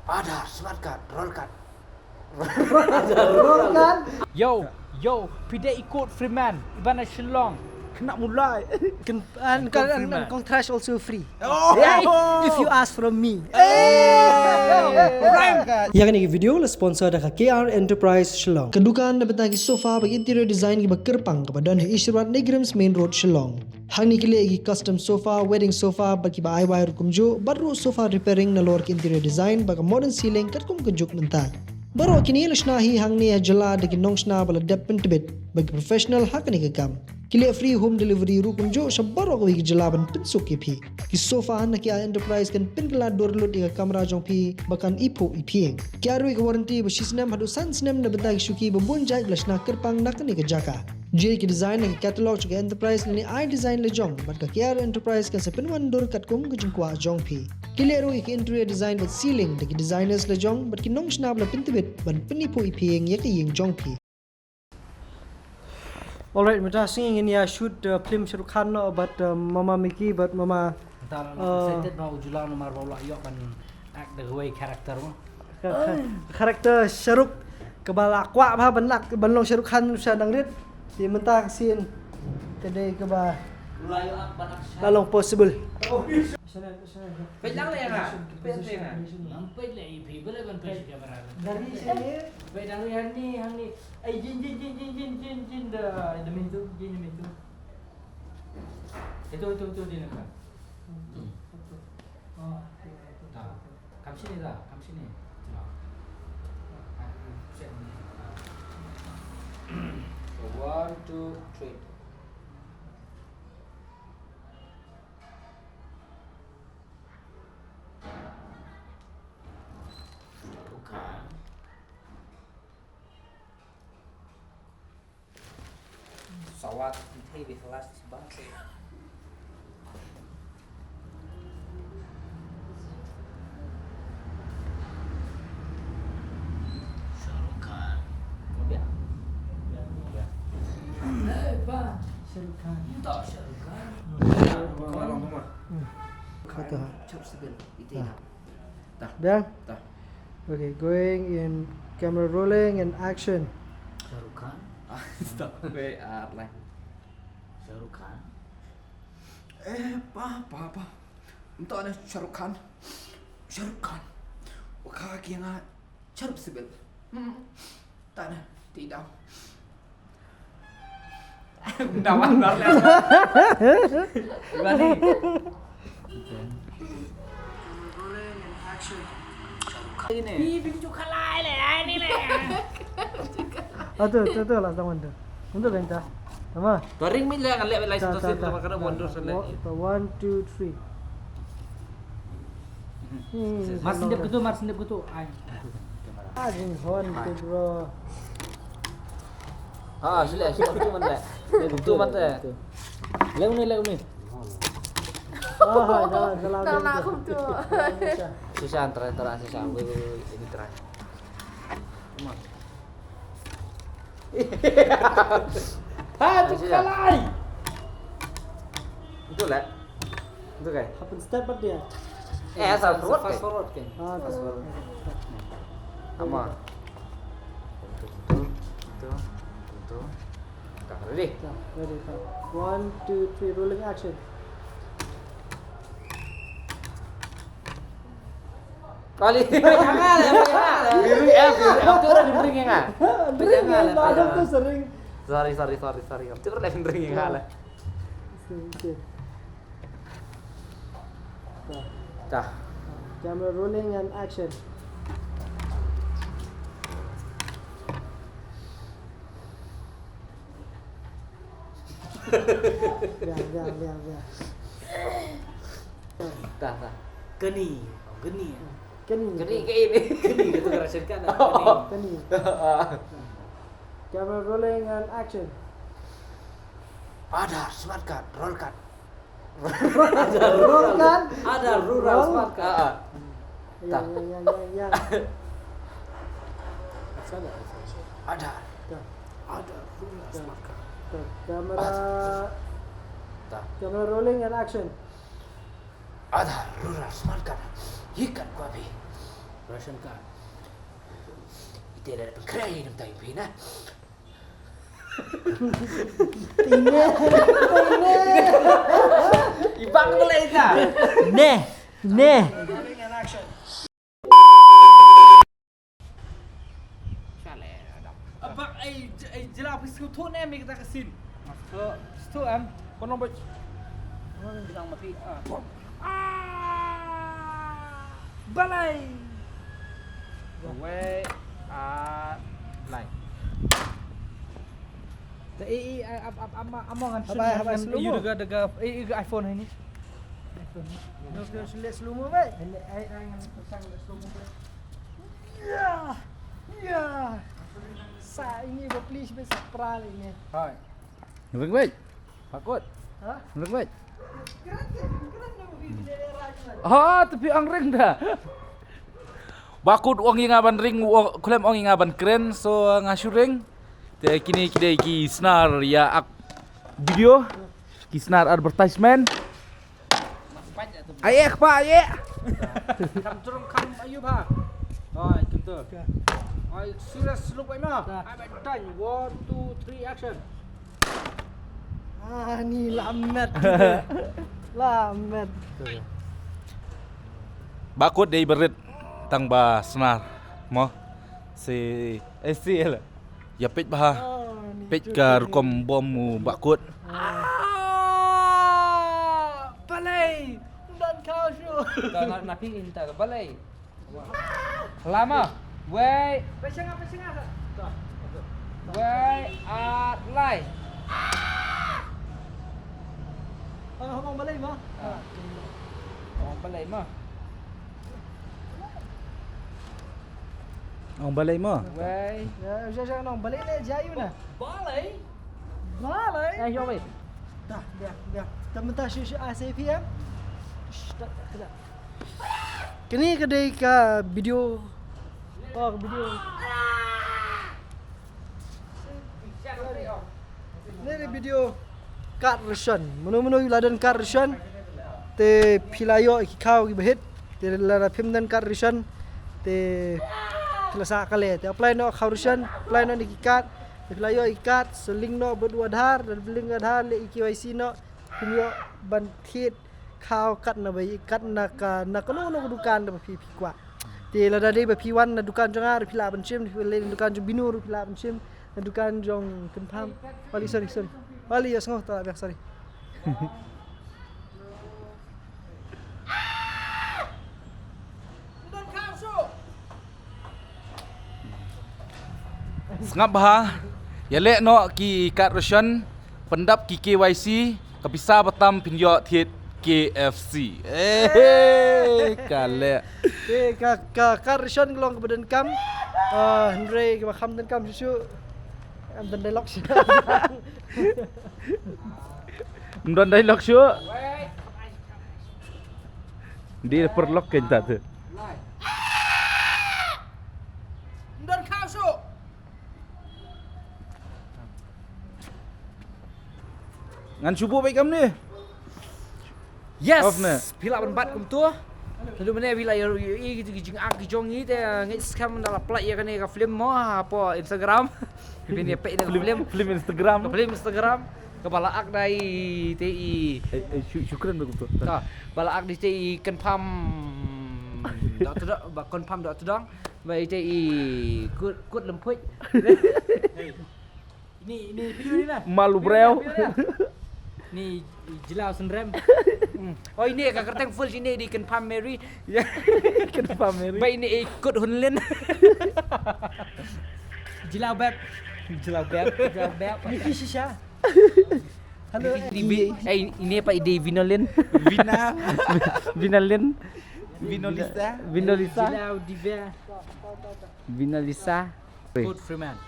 Ada smart card, roll card. Roll kan? Yo, pide ikut Freeman, Ibana Shillong. Kena mulai. Kong trash also free. Oh. If you ask from me. Yang ini video le sponsor dah KR Enterprise Shillong. Kedukaan dapat lagi sofa bagi interior design ki kerpang kepada Ishrat Negrams Main Road Shillong. Hang ni kile lagi custom sofa, wedding sofa bagi ba IY rukumjo, baru sofa repairing na lor ki interior design bagi modern ceiling kat kum kejuk mentah. Baru kini lashnahi hang ni jala deki nongsna bala depen tibet bagi professional hak ni kekam. Kile free home delivery rukum jo sabaro ko jalaban pinsuk ki ki sofa na ki enterprise kan pinkala dorlut di kamera jong pi bakan ipo ipieng ki aru ki warranty ba sisnem hadu sansnem na bentai shuki ba bonjai glashna kerpang nak ni ke jaka je ki design ni catalog ke enterprise ni I design le jong bat ka ki enterprise kan sepin wan dor kat kum ke jungkwa jong pi kile aru ki interior design with ceiling de ki designers le jong bat ki nong snab la pintibet ban penipo ipieng ye ki yeng jong pi. Alright, kita singing in ya shoot film Shah Rukh Khan but Mama Mickey but Mama Excited now Julang nomor bola yo kan act the way character mo. karakter Shah Rukh kebala kwa ba banlak banlong Shah Rukh Khan sa dangrit di mentang scene tadi keba Ulayo ak banak lalong possible. Pedang le nga. Nampay le ipi bala ban pes kamera. Dari sini Pedang yang ni ay jin da mintu jin mintu. Itu din ka. Oh, kam sini dah, kam sini. So 1 2 3. Sawat itu di kelas banget. Sharukan. Ya. Pak. Sharukan. Tak Sharukan. Kata. Cepat sebel. Itu ya. Dah. Dah. Okay, going in camera rolling and action. Sharukan. Stop. Wait, lah. Sharukan. Apa. Untuk ada Shah Rukh Khan. Shah Rukh Khan. Kaki yang cepat sebel. Tak ada. Tidak. Dawan banget. Gimana nih? Ini pintu kalai le, ini le. Tu lah tangan tu. Untuk benta. Sama. Toring mi le kan le license tu sama kada wonder le. 1 2 3. Mas sendep gitu. Ay. Ajing hon tu bro. Sila tu man le. Tu man te. Le uni. Dalam aku tu. Susah antara susah. Ini try. Kalai. Itu lah. Itu kayak. Happen step up dia. Fast forward kan. Fast forward. Ama. Itu. Dah ready. Ready. 1 2 3 rolling action. Kali. Jangan lah. Biru F tu dah dibring enggak? Ada tu sering. Sorry. Tu dah dibring enggak lah. Okay. Dah. Camera rolling and action. Biar. Dah. Geni. Keni ke ini. Geni itu ngerasakan dah. Keni. Camera rolling and action. Ada smart card, roll card. Roll kan? Ada rural smart card. Yang. Ada. Dah. Ada rural smart card. Camera rolling and action. Ada rural smart card. Ikan babi. Russian ka. Ito na pagkray ng tayo pina. Ibang mulai ka. Ne. Abang ay jelas pisau tu ni ambil kita kesin. Situ am, kono buat. Bilang mati. Balai. Way line. Amongan. Abang slow mo. You daga iPhone ini. Let's slow mo ba? Ay pasang slow mo ba? Yeah. Sa ini ba please ba sa pral ini. Hai. Nurung baik. Pakut. Ha? Nurung baik. Keren na mo video Tapi ang ring dah. Bakut wong ingaban ring kulem wong ingaban keren so ngasuring. Te kini kidai ki snar ya ak video. Ki snar advertisement. Ayek pa ayek. Kam turun kam ayu pa. Hai, kintu. Hai, serious look baik mah. Hai, baik tanya. 1 2 3 action. Ni lamet. Lamet. Bakut dari berit tang ba senar mo si SCL ya pet bah pet ka rukom bom mu bakut balai Dan kau show. tak nak pingin tak balai lama wei Pasang. wei lai Ang balay mo. oh balai mah oh balai mah wei Ya, nong balay le jayu na. balai Balay. eh yo wei Dah, biar. Teman-teman syu ACPM. Kini kedai ka video. Oh, video. Ini video kat Russian. Menu-menu ladan kat Russian. Te pilayo ikau ki bahit. Te lara pimdan kat Russian. Te kelasa kale. Te apply no kat Russian, apply no ikat. Te pilayo ikat, seling no berdua adhar dan beling adhar le KYC no. Pinyo bantit kau kat na bai kat na ka na kono no dukan da pi kwa. Te lada dei ba P1 na dukan jangar pila bancim le dukan jong binur pila bancim na dukan jong kenpam. Wali sorry. Wali ya sengoh tak biar sorry. Sengap bah. Ya lek no ki kat Russian pendap ki KYC kapisa batam pinyo thiet KFC. Kale. Te ka Russian glong ke badan kam. Henry ke bakam dan kam susu. Am dan dialog sih. Mdon dialog syu. Dia perlok kenta tu. Dan kau su. Ngan subuh baik kam ni. Yes. Off na. Pila ban kum tu. Lalu mana bila gitu jing ak jong ni te ngai scam dalam play ya kan ka film mo apa Instagram. Ini pe ini Film Instagram. film Instagram ke balaak dari TI. Syukran bagus tu. Ta balaak di TI confirm dak tu dak confirm dak tu dong. Bai TI kut lemput. Ini video ni lah. Malu breu. Ni jelau senrem. Oh ini agak kerteng full sini di confirm Mary. Kenapa Mary? Baik ini ikut Hunlin. Jelau beb. Miki shisha. Halo. Ini apa ide Vinolin? Vinolin. Vinolisa. Jelau Divya. Vinolisa. Code Freeman.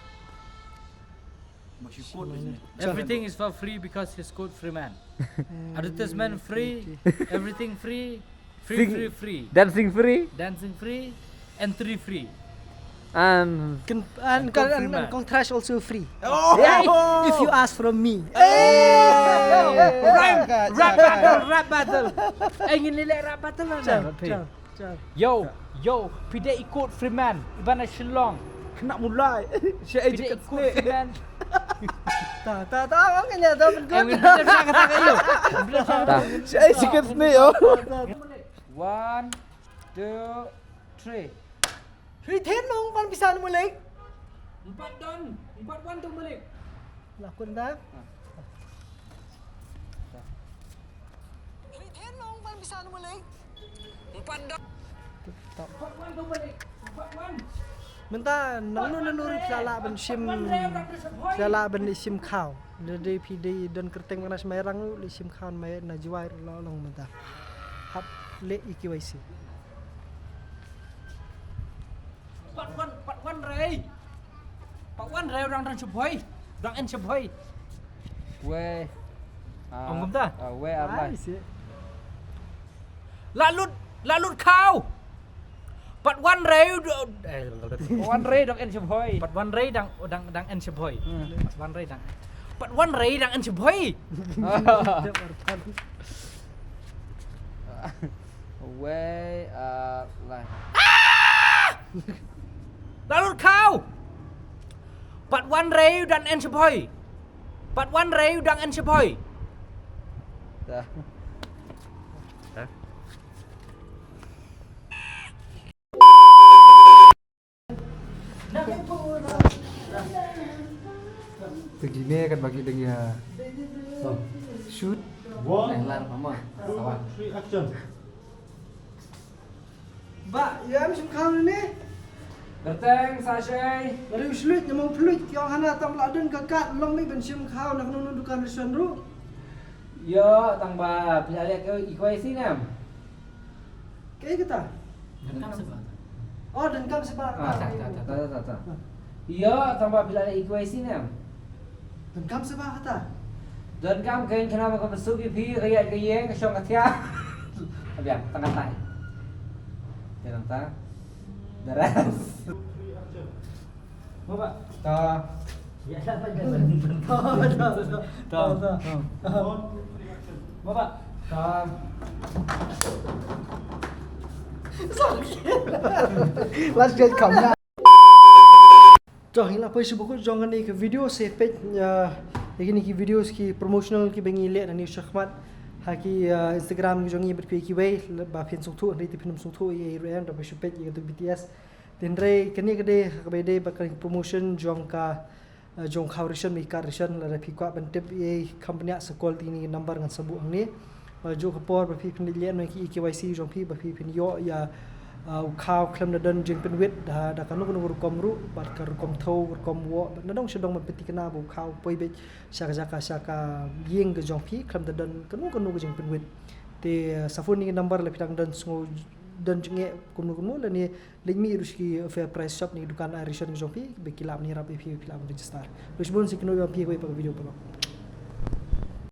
Everything is for free because he's code Freeman. Advertisement free, everything free, free. Dancing free. Dancing free, entry free. And contrast also free. If you ask from me. Rap battle. Ingin lihat rap battle lah. Yo, pide ikut Freeman, Ibana Shillong. Kena mulai. Saya Pide ikat ikut Freeman. Tak, makanya tak Eh, bener saya kata kayu. Bener saya kata. Saya ikat snake yo. 1, 2, 3. Retain mong pan bisa mulai. 4 dan 4 wan tu balik. Lakon dah. Retain mong pan bisa mulai. 4 dan 4 wan tu balik. 4 wan. Mentah nanu salah ben sim salah ben sim khao. Dari PD dan kerteng mana semerang li sim khao mai na jiwai long mentah. Hap le IKYC. 4 wan rei. 4 wan rei orang chupoi. Orang en chupoi. We. Ông ta? We apa? Lalut kau. 4 wan rei. 1 rei dang en chupoi. 4 wan rei dang en chupoi. 4 wan rei dang. 4 wan rei dang en chupoi. We lah. Lalut kau. 4 wan rei dan en chupoi. 4 wan rei dang en chupoi. Dah. Begini akan bagi dia shoot. Lar mama. Kawan. Ba, ya sim khao ni. Berteng sashay. Dari uslut nyamang pelut yang hana tam laden kakat long mi ben sim khao nak nunu dukan restoran ru. Yo, tang ba pilih ke equation nam. Kayak kita. Oh, dan kam sebab. Tak. Yo, tang ba pilih equation nam. Dan kam sebab kata. Dan kam kain kenapa kau masuk pi kayak kayeng ke syong katia. Abiang tengah tai. Jangan tak. Daras. Bapak. Ta. Ya apa jangan. Ta. Bapak. Ta. Let's get come now. Jom hilang apa sebut jangan ni ke video saya page ini ki videos ki promotional ki bengi le dan ni syahmat haki Instagram ki jongi berkuai ki way ba pin sung tu ni tipin sung tu ye ram da page page ye tu BTS den re kini kede kabede bakal promotion jong ka jong khaurishan mi karishan la rapi kwa ban tip ye company sekol ini number ngan sabu ang ni jo kapor ba pi pin le no ki KYC jong pi ba pi pin yo ya khao klem na dan jeng pen wit da kanu kanu rukom ru bat kar rukom thau rukom wo na dong sedong mapeti kana bu khao poi be shaka yeng ge jong pi klem da dan kanu jeng pen wit te safun ni number le pitang dan sngo dan jenge kunu la ni lingmi ruski fair price shop ni dukan Irishan jong pi be kilap ni rap pi kilap register. Terus bon sikno yo pi ko pa video pa.